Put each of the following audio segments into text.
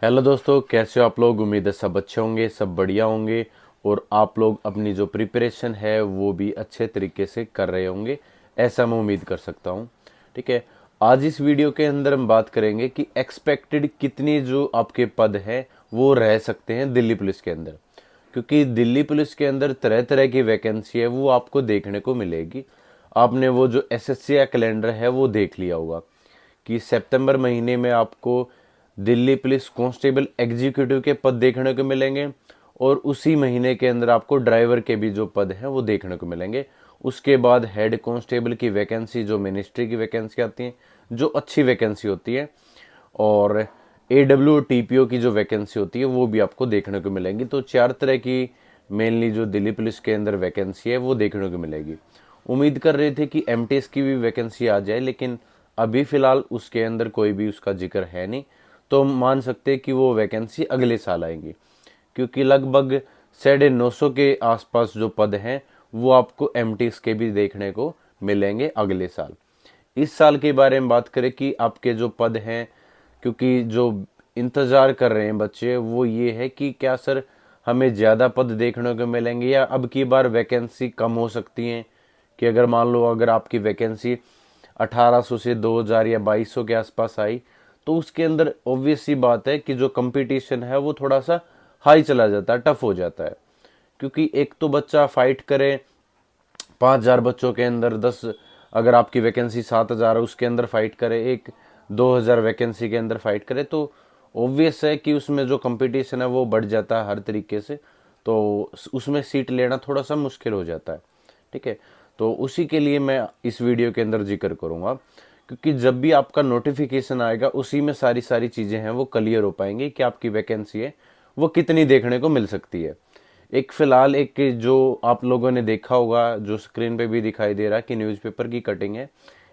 Hello दोस्तों, कैसे हो आप लोग। उम्मीद है सब अच्छे होंगे, सब बढ़िया होंगे और आप लोग अपनी जो प्रिपरेशन है वो भी अच्छे तरीके से कर रहे होंगे, ऐसा मैं उम्मीद कर सकता हूँ। ठीक है, आज इस वीडियो के अंदर हम बात करेंगे कि एक्सपेक्टेड कितनी जो आपके पद हैं वो रह सकते हैं दिल्ली पुलिस के अंदर। क्योंकि दिल्ली पुलिस के अंदर तरह तरह की वैकेंसी है वो आपको देखने को मिलेगी। आपने वो जो एसएससी का कैलेंडर है वो देख लिया होगा कि सितंबर महीने में आपको दिल्ली पुलिस कांस्टेबल एग्जीक्यूटिव के पद देखने को मिलेंगे और उसी महीने के अंदर आपको ड्राइवर के भी जो पद हैं वो देखने को मिलेंगे। उसके बाद हेड कांस्टेबल की वैकेंसी, जो मिनिस्ट्री की वैकेंसी आती है, जो अच्छी वैकेंसी होती है, और एडब्ल्यू टीपीओ की जो वैकेंसी होती है वो भी आपको देखने को मिलेंगी। तो चार तरह की मेनली जो दिल्ली पुलिस के अंदर वैकेंसी है वो देखने को मिलेगी। उम्मीद कर रहे थे कि एमटीएस की भी वैकेंसी आ जाए, लेकिन अभी फिलहाल उसके अंदर कोई भी उसका जिक्र है नहीं। तो मान सकते हैं कि वो वैकेंसी अगले साल आएंगी, क्योंकि लगभग 950 के आसपास जो पद हैं वो आपको एमटीएस के भी देखने को मिलेंगे अगले साल। इस साल के बारे में बात करें कि आपके जो पद हैं, क्योंकि जो इंतज़ार कर रहे हैं बच्चे वो ये है कि क्या सर हमें ज़्यादा पद देखने को मिलेंगे या अब की बार वैकेंसी कम हो सकती हैं। कि अगर मान लो अगर आपकी वैकेंसी 1800 से 2000 या 2200 के आसपास आई, तो उसके अंदर ऑब्वियस सी बात है कि जो कंपटीशन है वो थोड़ा सा हाई चला जाता है, टफ हो जाता है। क्योंकि एक तो बच्चा फाइट करे 5000 बच्चों के अंदर, 10 अगर आपकी वैकेंसी 7000 है उसके अंदर फाइट करे, एक 2000 वैकेंसी के अंदर फाइट करे, तो ऑब्वियस है कि उसमें जो कंपटीशन है वो बढ़ जाता है हर तरीके से। तो उसमें सीट लेना थोड़ा सा मुश्किल हो जाता है। ठीक है, तो उसी के लिए मैं इस वीडियो के अंदर जिक्र करूंगा, क्योंकि जब भी आपका नोटिफिकेशन आएगा उसी में सारी सारी चीज़ें हैं वो क्लियर हो पाएंगी कि आपकी वैकेंसी है वो कितनी देखने को मिल सकती है। एक फिलहाल एक जो आप लोगों ने देखा होगा, जो स्क्रीन पे भी दिखाई दे रहा है कि न्यूज़पेपर की कटिंग है,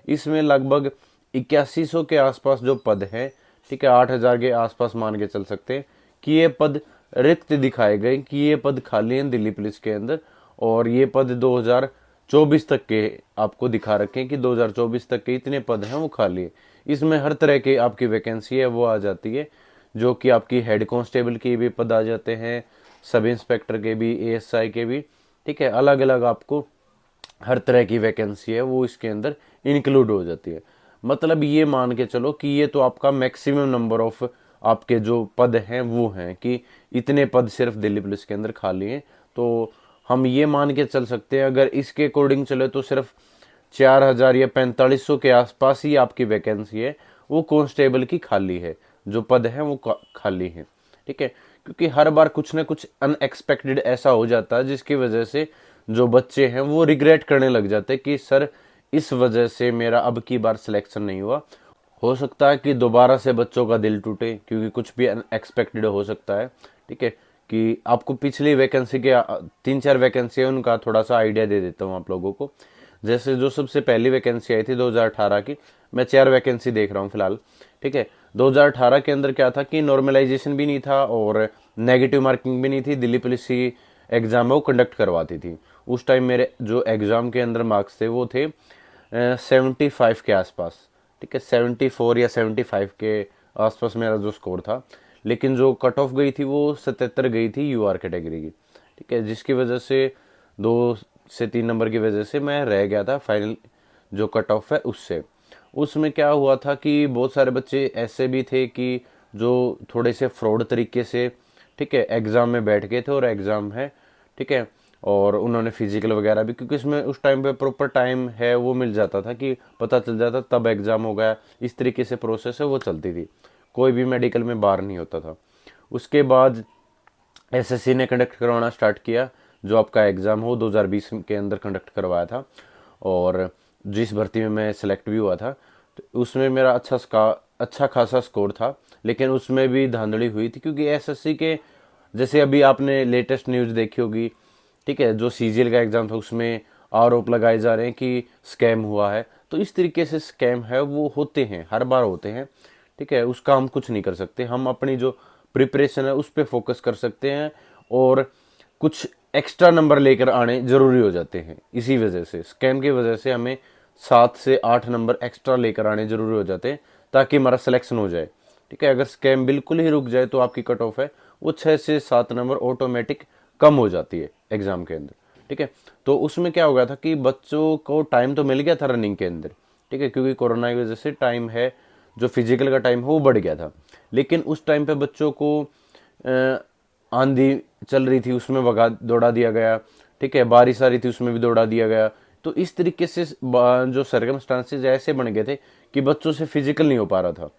इसमें लगभग 8100 के आसपास जो पद हैं, ठीक है, 8000 के आसपास मान के चल सकते हैं कि ये पद रिक्त दिखाए गए, कि ये पद खाली हैं दिल्ली पुलिस के अंदर। और ये पद 2024 तक के आपको दिखा रखे हैं कि 2024 तक के इतने पद हैं वो खाली है। इसमें हर तरह की आपकी वैकेंसी है वो आ जाती है, जो कि आपकी हेड कांस्टेबल के भी पद आ जाते हैं, सब इंस्पेक्टर के भी, एएसआई के भी। ठीक है, अलग अलग आपको हर तरह की वैकेंसी है वो इसके अंदर इंक्लूड हो जाती है। मतलब ये मान के चलो कि ये तो आपका मैक्सिमम नंबर ऑफ आपके जो पद हैं वो हैं कि इतने पद सिर्फ दिल्ली पुलिस के अंदर खाली हैं। तो हम ये मान के चल सकते हैं अगर इसके अकॉर्डिंग चले तो सिर्फ 4000 या 4500 के आसपास ही आपकी वैकेंसी है वो कांस्टेबल की खाली है, जो पद हैं वो खाली हैं। ठीक है, क्योंकि हर बार कुछ ना कुछ अनएक्सपेक्टेड ऐसा हो जाता है जिसकी वजह से जो बच्चे हैं वो रिग्रेट करने लग जाते हैं कि सर इस वजह से मेरा अब की बार सिलेक्शन नहीं हुआ। हो सकता है कि दोबारा से बच्चों का दिल टूटे, क्योंकि कुछ भी अनएक्सपेक्टेड हो सकता है। ठीक है, कि आपको पिछली वैकेंसी के 3-4 वैकेंसी है उनका थोड़ा सा आइडिया दे देता हूँ आप लोगों को। जैसे जो सबसे पहली वैकेंसी आई थी 2018 की, मैं 4 वैकेंसी देख रहा हूँ फिलहाल। ठीक है, 2018 के अंदर क्या था कि नॉर्मलाइजेशन भी नहीं था और नेगेटिव मार्किंग भी नहीं थी। दिल्ली पुलिस की एग्जाम है वो कंडक्ट करवाती थी। उस टाइम मेरे जो एग्जाम के अंदर मार्क्स थे वो थे 75 के आसपास। ठीक है, 74 या 75 के आसपास मेरा जो स्कोर था। लेकिन जो कट ऑफ गई थी वो 77 गई थी यूआर कैटेगरी की। ठीक है, जिसकी वजह से 2 से 3 नंबर की वजह से मैं रह गया था फाइनल जो कट ऑफ है उससे। उसमें क्या हुआ था कि बहुत सारे बच्चे ऐसे भी थे कि जो थोड़े से फ्रॉड तरीके से, ठीक है, एग्ज़ाम में बैठ गए थे और एग्ज़ाम है, ठीक है, और उन्होंने फिजिकल वगैरह भी, क्योंकि इसमें उस टाइम पे प्रॉपर टाइम है वो मिल जाता था कि पता चल जाता तब एग्ज़ाम हो गया। इस तरीके से प्रोसेस है वो चलती थी, कोई भी मेडिकल में बाहर नहीं होता था। उसके बाद एसएससी ने कंडक्ट करवाना स्टार्ट किया, जो आपका एग्ज़ाम हो 2020 के अंदर कंडक्ट करवाया था। और जिस भर्ती में मैं सेलेक्ट भी हुआ था तो उसमें मेरा अच्छा खासा स्कोर था। लेकिन उसमें भी धांधली हुई थी, क्योंकि एसएससी के जैसे अभी आपने लेटेस्ट न्यूज़ देखी होगी, ठीक है, जो सीजीएल का एग्ज़ाम था उसमें आरोप लगाए जा रहे हैं कि स्कैम हुआ है। तो इस तरीके से स्कैम है वो होते हैं, हर बार होते हैं। ठीक है, उसका हम कुछ नहीं कर सकते, हम अपनी जो प्रिपरेशन है उस पर फोकस कर सकते हैं और कुछ एक्स्ट्रा नंबर लेकर आने जरूरी हो जाते हैं। इसी वजह से स्कैम की वजह से हमें 7 से 8 नंबर एक्स्ट्रा लेकर आने जरूरी हो जाते हैं ताकि हमारा सिलेक्शन हो जाए। ठीक है। अगर स्कैम बिल्कुल ही रुक जाए तो आपकी कट ऑफ है वो 6 से 7 नंबर ऑटोमेटिक कम हो जाती है एग्जाम के अंदर, ठीक है। तो उसमें क्या हो गया था कि बच्चों को टाइम तो मिल गया था रनिंग के अंदर, ठीक है, क्योंकि कोरोना की वजह से टाइम है जो फिजिकल का टाइम है वो बढ़ गया था, लेकिन उस टाइम पे बच्चों को आंधी चल रही थी उसमें भगा दौड़ा दिया गया, ठीक है, बारिश आ रही थी उसमें भी दौड़ा दिया गया। तो इस तरीके से जो सर्कमस्टांसेस ऐसे बन गए थे कि बच्चों से फिजिकल नहीं हो पा रहा था,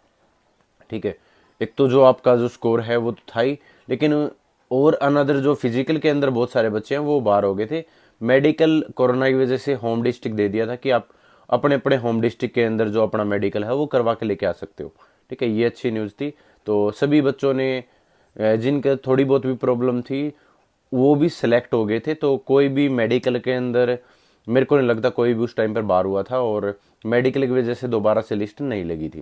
ठीक है। एक तो जो आपका जो स्कोर है वो तो था ही, लेकिन और अनदर जो फिजिकल के अंदर बहुत सारे बच्चे हैं वो बाहर हो गए थे। मेडिकल कोरोना की वजह से होम डिस्ट्रिक्ट दे दिया था कि आप अपने अपने होम डिस्ट्रिक्ट के अंदर जो अपना मेडिकल है वो करवा के लेके आ सकते हो, ठीक है। ये अच्छी न्यूज़ थी। तो सभी बच्चों ने जिनका थोड़ी बहुत भी प्रॉब्लम थी वो भी सिलेक्ट हो गए थे। तो कोई भी मेडिकल के अंदर मेरे को नहीं लगता कोई भी उस टाइम पर बाहर हुआ था, और मेडिकल की वजह से दोबारा से लिस्ट नहीं लगी थी,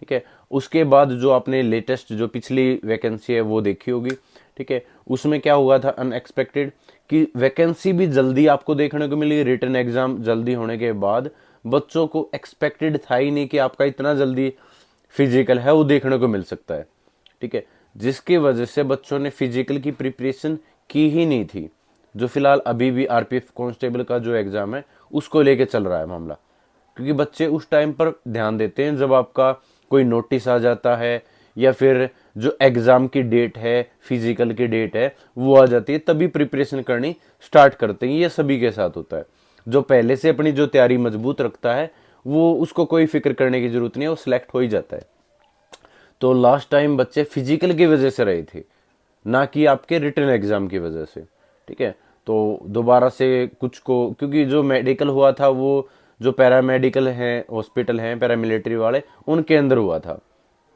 ठीक है। उसके बाद जो आपने लेटेस्ट जो पिछली वैकेंसी है वो देखी होगी, ठीक है। उसमें क्या हुआ था अनएक्सपेक्टेड कि वैकेंसी भी जल्दी आपको देखने को मिली, रिटन एग्जाम जल्दी होने के बाद बच्चों को एक्सपेक्टेड था ही नहीं कि आपका इतना जल्दी फिजिकल है वो देखने को मिल सकता है, ठीक है। जिसकी वजह से बच्चों ने फिजिकल की प्रिपरेशन की ही नहीं थी। जो फिलहाल अभी भी आरपीएफ कांस्टेबल का जो एग्जाम है उसको लेके चल रहा है मामला, क्योंकि बच्चे उस टाइम पर ध्यान देते हैं जब आपका कोई नोटिस आ जाता है या फिर जो एग्जाम की डेट है, फिजिकल की डेट है वो आ जाती है, तभी प्रिपरेशन करनी स्टार्ट करते हैं। ये सभी के साथ होता है। जो पहले से अपनी जो तैयारी मजबूत रखता है वो उसको कोई फिक्र करने की जरूरत नहीं है, वो सिलेक्ट हो ही जाता है। तो लास्ट टाइम बच्चे फिजिकल की वजह से रहे थे, ना कि आपके रिटन एग्जाम की वजह से, ठीक है। तो दोबारा से कुछ को, क्योंकि जो मेडिकल हुआ था वो जो पैरामेडिकल हैं हॉस्पिटल हैं पैरामिलिट्री वाले उनके अंदर हुआ था,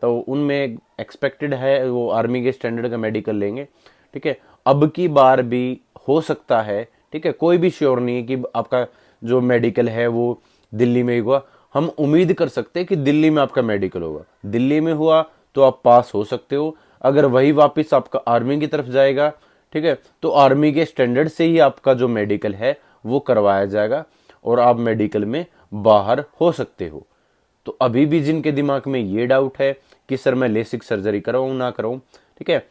तो उनमें एक्सपेक्टेड है वो आर्मी के स्टैंडर्ड का मेडिकल लेंगे, ठीक है। अब की बार भी हो सकता है, ठीक है, कोई भी श्योर नहीं है कि आपका जो मेडिकल है वो दिल्ली में ही हुआ। हम उम्मीद कर सकते हैं कि दिल्ली में आपका मेडिकल होगा, दिल्ली में हुआ तो आप पास हो सकते हो। अगर वही वापस आपका आर्मी की तरफ जाएगा, ठीक है, तो आर्मी के स्टैंडर्ड से ही आपका जो मेडिकल है वो करवाया जाएगा और आप मेडिकल में बाहर हो सकते हो। तो अभी भी जिनके दिमाग में ये डाउट है कि सर मैं लेसिक सर्जरी कराऊं ना कराऊं, ठीक है,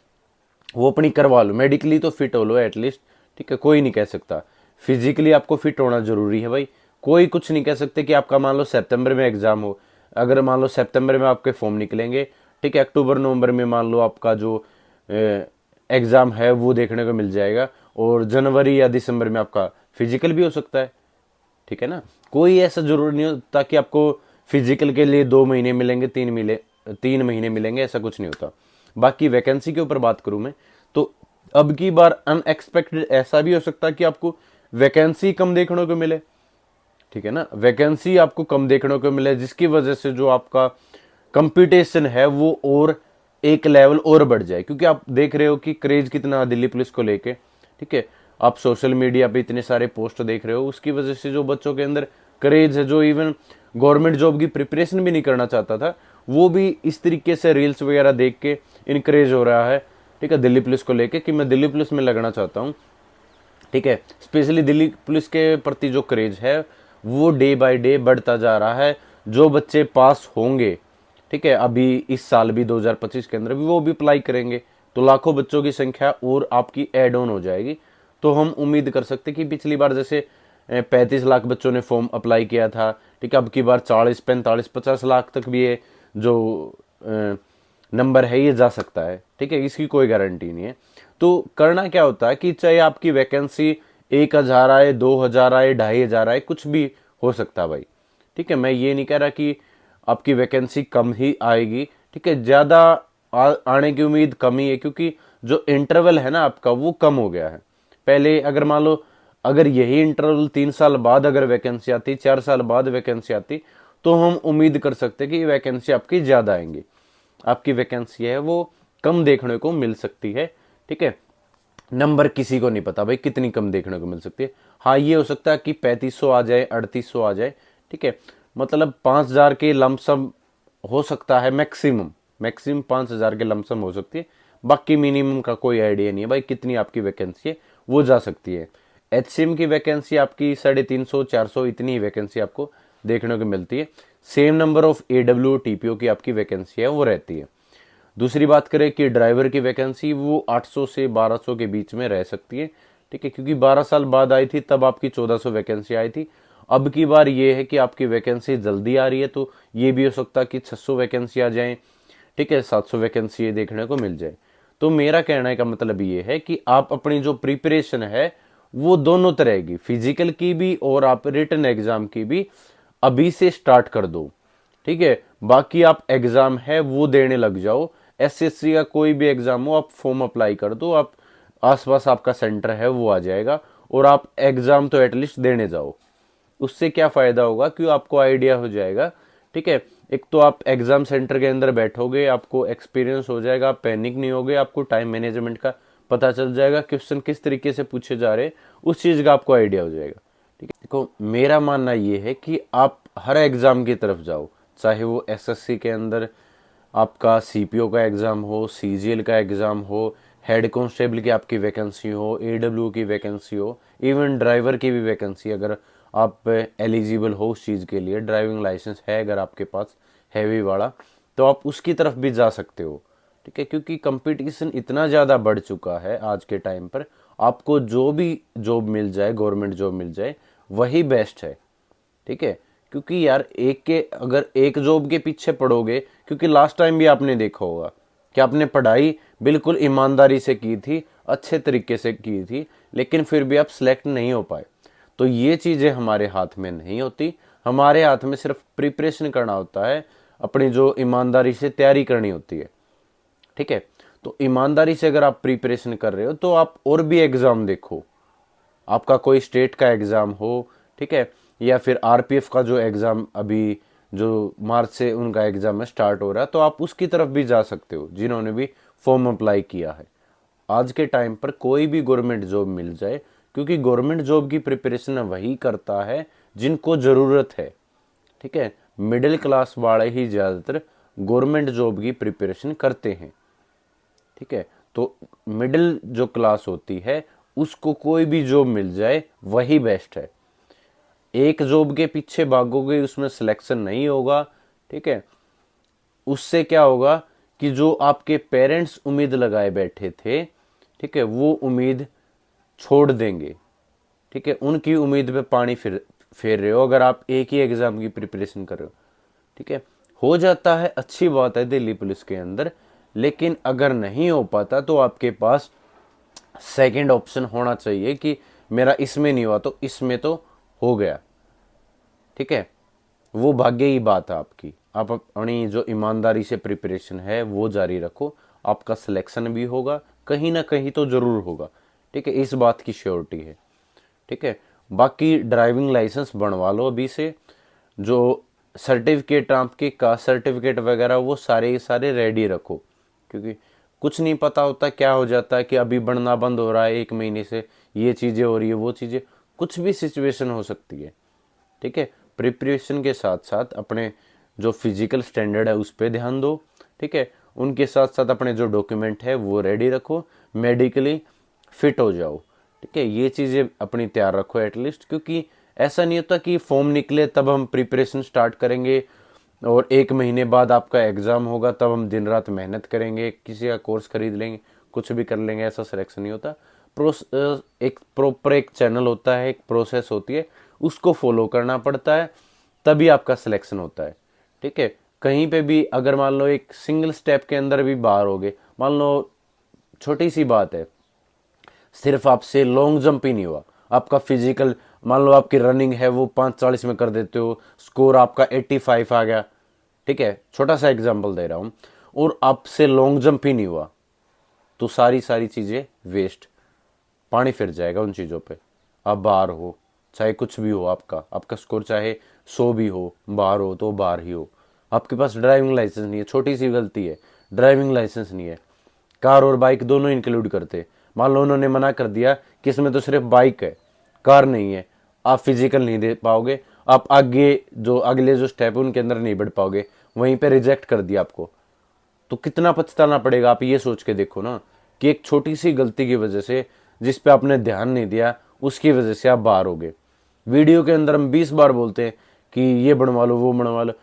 वो अपनी करवा लो, मेडिकली तो फिट हो लो एटलीस्ट, ठीक है। कोई नहीं कह सकता, फिजिकली आपको फिट होना जरूरी है भाई। कोई कुछ नहीं कह सकते कि आपका मान लो सितंबर में एग्जाम हो, अगर मान लो सितंबर में आपके फॉर्म निकलेंगे, ठीक है, अक्टूबर नवंबर में मान लो आपका जो एग्जाम है वो देखने को मिल जाएगा, और जनवरी या दिसंबर में आपका फिजिकल भी हो सकता है, ठीक है ना। कोई ऐसा जरूरी नहीं होता कि आपको फिजिकल के लिए 2 महीने मिलेंगे, 3 महीने मिलेंगे, ऐसा कुछ नहीं होता। बाकी वैकेंसी के ऊपर बात करूं मैं, तो अब की बार अनएक्सपेक्टेड ऐसा भी हो सकता है कि आपको वैकेंसी कम देखने को मिले, ठीक है ना, वैकेंसी आपको कम देखने को मिले, जिसकी वजह से जो आपका कंपटीशन है वो और एक लेवल और बढ़ जाए। क्योंकि आप देख रहे हो कि क्रेज कितना दिल्ली पुलिस को लेके, ठीक है, आप सोशल मीडिया पे इतने सारे पोस्ट देख रहे हो, उसकी वजह से जो बच्चों के अंदर क्रेज है, जो इवन गवर्नमेंट जॉब की प्रिपरेशन भी नहीं करना चाहता था, वो भी इस तरीके से रील्स वगैरह देख के इनक्रेज हो रहा है, ठीक है, दिल्ली पुलिस को लेके कि मैं दिल्ली पुलिस में लगना चाहता हूँ, ठीक है। स्पेशली दिल्ली पुलिस के प्रति जो क्रेज है वो डे बाय डे बढ़ता जा रहा है। जो बच्चे पास होंगे, ठीक है, अभी इस साल भी 2025 के अंदर भी वो भी अप्लाई करेंगे, तो लाखों बच्चों की संख्या और आपकी एड ऑन हो जाएगी। तो हम उम्मीद कर सकते कि पिछली बार जैसे 35 लाख बच्चों ने फॉर्म अप्लाई किया था, ठीक है, अब की बार 40, 45, 50 लाख तक भी ये जो नंबर है ये जा सकता है, ठीक है, इसकी कोई गारंटी नहीं है। तो करना क्या होता है कि चाहे आपकी वैकेंसी 1,000 आए, 2,000 आए, 2,500 आए, कुछ भी हो सकता है भाई, ठीक है। मैं ये नहीं कह रहा कि आपकी वैकेंसी कम ही आएगी, ठीक है, ज्यादा आने की उम्मीद कम ही है, क्योंकि जो इंटरवल है ना आपका वो कम हो गया है। पहले अगर मान लो अगर यही इंटरवल 3 साल बाद अगर वैकेंसी आती, 4 साल बाद वैकेंसी आती, तो हम उम्मीद कर सकते कि वैकेंसी आपकी ज्यादा आएंगी। आपकी वैकेंसी है वो कम देखने को मिल सकती है, ठीक है। नंबर किसी को नहीं पता भाई कितनी कम देखने को मिल सकती है। हाँ, ये हो सकता है कि 3500 आ जाए, 3800 आ जाए, ठीक है, मतलब 5,000 के लमसम हो सकता है, मैक्सिमम 5,000 के लमसम हो सकती है। बाकी मिनिमम का कोई आइडिया नहीं है भाई कितनी आपकी वैकेंसी है, वो जा सकती है। एचसीएम की वैकेंसी आपकी 350, 400 इतनी वैकेंसी आपको देखने को मिलती है। सेम नंबर ऑफ एडब्ल्यू टीपीओ की आपकी वैकेंसी है वो रहती है। दूसरी बात करें कि ड्राइवर की वैकेंसी वो 800 से 1200 के बीच में रह सकती है, ठीक है, क्योंकि 12 साल बाद आई थी तब आपकी 1400 वैकेंसी आई थी। अब की बार ये है कि आपकी वैकेंसी जल्दी आ रही है, तो ये भी हो सकता है कि 600 वैकेंसी आ जाए, ठीक है, 700 वैकेंसी ये देखने को मिल जाए। तो मेरा कहने का मतलब ये है कि आप अपनी जो प्रिपरेशन है वो दोनों तरह की, फिजिकल की भी और आप रिटन एग्जाम की भी अभी से स्टार्ट कर दो, ठीक है। बाकी आप एग्जाम है वो देने लग जाओ, एसएससी का कोई भी एग्जाम हो आप फॉर्म अप्लाई कर दो, आप आसपास आपका सेंटर है वो आ जाएगा, और आप एग्जाम तो एटलीस्ट देने जाओ। उससे क्या फायदा होगा कि आपको आइडिया हो जाएगा, ठीक है। एक तो आप एग्जाम सेंटर के अंदर बैठोगे, आपको एक्सपीरियंस हो जाएगा, आप पैनिक नहीं होगे, आपको टाइम मैनेजमेंट का पता चल जाएगा, क्वेश्चन किस तरीके से पूछे जा रहे हैं उस चीज का आपको आइडिया हो जाएगा, ठीक है। देखो मेरा मानना ये है कि आप हर एग्जाम की तरफ जाओ, चाहे वो एसएससी के अंदर आपका सीपीओ का एग्जाम हो, सीजीएल का एग्जाम हो, हेड कांस्टेबल की आपकी वैकेंसी हो, एडब्ल्यू की वैकेंसी हो, इवन ड्राइवर की भी वैकेंसी, अगर आप एलिजिबल हो उस चीज़ के लिए, ड्राइविंग लाइसेंस है अगर आपके पास हैवी वाला, तो आप उसकी तरफ भी जा सकते हो, ठीक है। क्योंकि कंपटीशन इतना ज़्यादा बढ़ चुका है आज के टाइम पर, आपको जो भी जॉब मिल जाए, गवर्नमेंट जॉब मिल जाए, वही बेस्ट है, ठीक है। क्योंकि यार अगर एक जॉब के पीछे पड़ोगे, क्योंकि लास्ट टाइम भी आपने देखा होगा कि आपने पढ़ाई बिल्कुल ईमानदारी से की थी, अच्छे तरीके से की थी, लेकिन फिर भी आप सिलेक्ट नहीं हो पाए। तो ये चीज़ें हमारे हाथ में नहीं होती, हमारे हाथ में सिर्फ प्रिपरेशन करना होता है, अपनी जो ईमानदारी से तैयारी करनी होती है, ठीक है। तो ईमानदारी से अगर आप प्रिपरेशन कर रहे हो तो आप और भी एग्ज़ाम देखो, आपका कोई स्टेट का एग्ज़ाम हो, ठीक है, या फिर आरपीएफ का जो एग्ज़ाम अभी जो मार्च से उनका एग्ज़ाम है स्टार्ट हो रहा है, तो आप उसकी तरफ भी जा सकते हो जिन्होंने भी फॉर्म अप्लाई किया है। आज के टाइम पर कोई भी गवर्नमेंट जॉब मिल जाए, क्योंकि गवर्नमेंट जॉब की प्रिपरेशन वही करता है जिनको ज़रूरत है, ठीक है। मिडिल क्लास वाले ही ज़्यादातर गवर्नमेंट जॉब की प्रिपरेशन करते हैं, ठीक है। तो मिडिल जो क्लास होती है उसको कोई भी जॉब मिल जाए वही बेस्ट है। एक जॉब के पीछे भागोगे उसमें सिलेक्शन नहीं होगा, ठीक है। उससे क्या होगा कि जो आपके पेरेंट्स उम्मीद लगाए बैठे थे, ठीक है, वो उम्मीद छोड़ देंगे, ठीक है। उनकी उम्मीद पे पानी फेर रहे हो अगर आप एक ही एग्जाम की प्रिपरेशन कर रहे हो, ठीक है। हो जाता है, अच्छी बात है दिल्ली पुलिस के अंदर, लेकिन अगर नहीं हो पाता तो आपके पास सेकंड ऑप्शन होना चाहिए कि मेरा इसमें नहीं हुआ तो इसमें तो हो गया, ठीक है। वो भाग्य ही बात है आपकी, आप अपनी जो ईमानदारी से प्रिपरेशन है वो जारी रखो, आपका सिलेक्शन भी होगा, कहीं ना कहीं तो जरूर होगा, ठीक है, इस बात की श्योरिटी है, ठीक है। बाकी ड्राइविंग लाइसेंस बनवा लो अभी से, जो सर्टिफिकेट आपके कास्ट सर्टिफिकेट वगैरह वो सारे सारे रेडी रखो, क्योंकि कुछ नहीं पता होता क्या हो जाता है कि अभी बनना बंद हो रहा है, 1 महीने से ये चीज़ें हो रही है, वो चीज़ें, कुछ भी सिचुएशन हो सकती है, ठीक है। प्रिपरेशन के साथ साथ अपने जो फिजिकल स्टैंडर्ड है उस पर ध्यान दो, ठीक है। उनके साथ साथ अपने जो डॉक्यूमेंट है वो रेडी रखो, मेडिकली फिट हो जाओ, ठीक है। ये चीज़ें अपनी तैयार रखो एटलीस्ट, क्योंकि ऐसा नहीं होता कि फॉर्म निकले तब हम प्रिपरेशन स्टार्ट करेंगे और 1 महीने बाद आपका एग्ज़ाम होगा तब हम दिन रात मेहनत करेंगे, किसी का कोर्स खरीद लेंगे, कुछ भी कर लेंगे, ऐसा सिलेक्शन नहीं होता। एक प्रॉपर एक चैनल होता है, एक प्रोसेस होती है, उसको फॉलो करना पड़ता है, तभी आपका सिलेक्शन होता है, ठीक है। कहीं पे भी अगर मान लो एक सिंगल स्टेप के अंदर भी बाहर हो गए, मान लो छोटी सी बात है, सिर्फ आपसे लॉन्ग जंप ही नहीं हुआ, आपका फिजिकल, मान लो आपकी रनिंग है वो 5:40 में कर देते हो, स्कोर आपका 85 आ गया, ठीक है, छोटा सा एग्जांपल दे रहा हूँ, और आपसे लॉन्ग जंप ही नहीं हुआ, तो सारी सारी चीज़ें वेस्ट, पानी फिर जाएगा उन चीज़ों पे। आप बाहर हो, चाहे कुछ भी हो, आपका स्कोर चाहे 100 भी हो, बाहर हो तो बाहर ही हो। आपके पास ड्राइविंग लाइसेंस नहीं है, छोटी सी गलती है, ड्राइविंग लाइसेंस नहीं है, कार और बाइक दोनों इंक्लूड करते, मान लो उन्होंने मना कर दिया कि इसमें तो सिर्फ बाइक है, कार नहीं है, आप फिजिकल नहीं दे पाओगे, आप आगे जो अगले जो स्टेप है उनके अंदर नहीं बढ़ पाओगे, वहीं पे रिजेक्ट कर दिया आपको, तो कितना पछताना पड़ेगा। आप ये सोच के देखो ना कि एक छोटी सी गलती की वजह से, जिस पे आपने ध्यान नहीं दिया, उसकी वजह से आप बाहर हो गए। वीडियो के अंदर हम 20 बार बोलते हैं कि ये बनवा लो वो बनवा लो,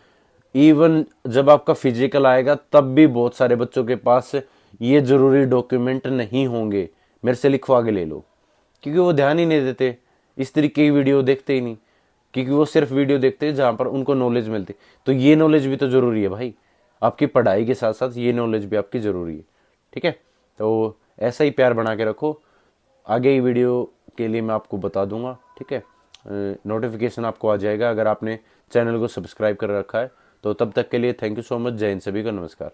इवन जब आपका फिजिकल आएगा तब भी बहुत सारे बच्चों के पास ये जरूरी डॉक्यूमेंट नहीं होंगे, मेरे से लिखवा के ले लो, क्योंकि वो ध्यान ही नहीं देते, इस तरीके की वीडियो देखते ही नहीं, क्योंकि वो सिर्फ वीडियो देखते हैं जहां पर उनको नॉलेज मिलती। तो ये नॉलेज भी तो जरूरी है भाई, आपकी पढ़ाई के साथ साथ ये नॉलेज भी आपकी जरूरी है। ठीक है, तो ऐसा ही प्यार बना के रखो। आगे ही वीडियो के लिए मैं आपको बता दूंगा। ठीक है, नोटिफिकेशन आपको आ जाएगा अगर आपने चैनल को सब्सक्राइब कर रखा है। तो तब तक के लिए थैंक यू सो मच। जय हिंद, सभी को नमस्कार।